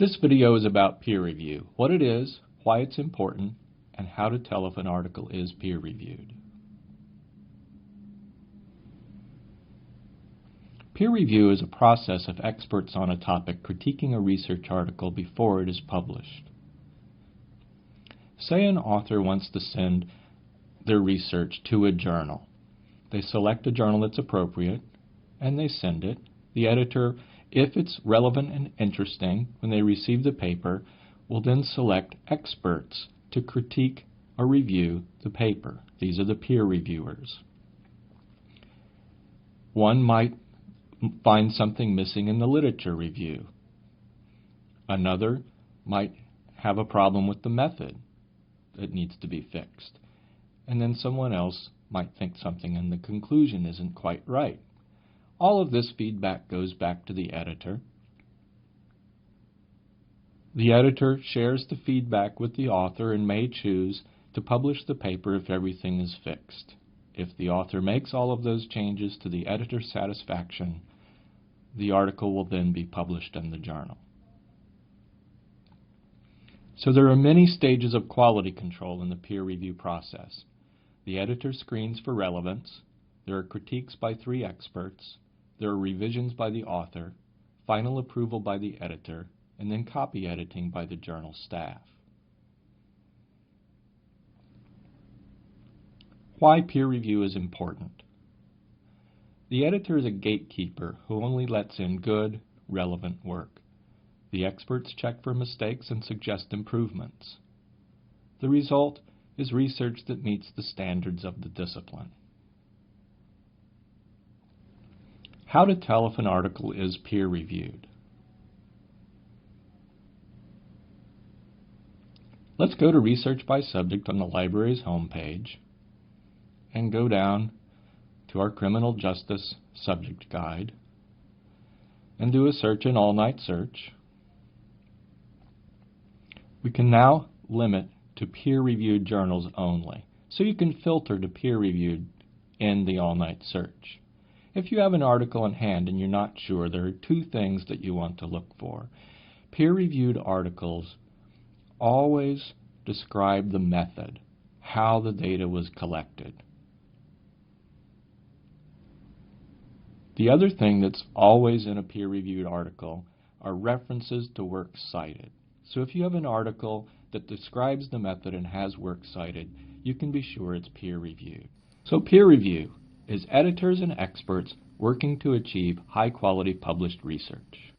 This video is about peer review, what it is, why it's important, and how to tell if an article is peer-reviewed. Peer review is a process of experts on a topic critiquing a research article before it is published. Say an author wants to send their research to a journal. They select a journal that's appropriate, and they send it. The editor, if it's relevant and interesting, when they receive the paper, will then select experts to critique or review the paper. These are the peer reviewers. One might find something missing in the literature review. Another might have a problem with the method that needs to be fixed. And then someone else might think something in the conclusion isn't quite right. All of this feedback goes back to the editor. The editor shares the feedback with the author and may choose to publish the paper if everything is fixed. If the author makes all of those changes to the editor's satisfaction, the article will then be published in the journal. So there are many stages of quality control in the peer review process. The editor screens for relevance, there are critiques by 3 experts, there are revisions by the author, final approval by the editor, and then copy editing by the journal staff. Why peer review is important? The editor is a gatekeeper who only lets in good, relevant work. The experts check for mistakes and suggest improvements. The result is research that meets the standards of the discipline. How to tell if an article is peer-reviewed. Let's go to Research by Subject on the library's homepage and go down to our Criminal Justice Subject Guide and do a search in all-night search. We can now limit to peer-reviewed journals only, so you can filter to peer-reviewed in the all-night search. If you have an article in hand and you're not sure, there are 2 things that you want to look for. Peer-reviewed articles always describe the method, how the data was collected. The other thing that's always in a peer-reviewed article are references to work cited. So if you have an article that describes the method and has work cited, you can be sure it's peer-reviewed. So peer review is editors and experts working to achieve high-quality published research.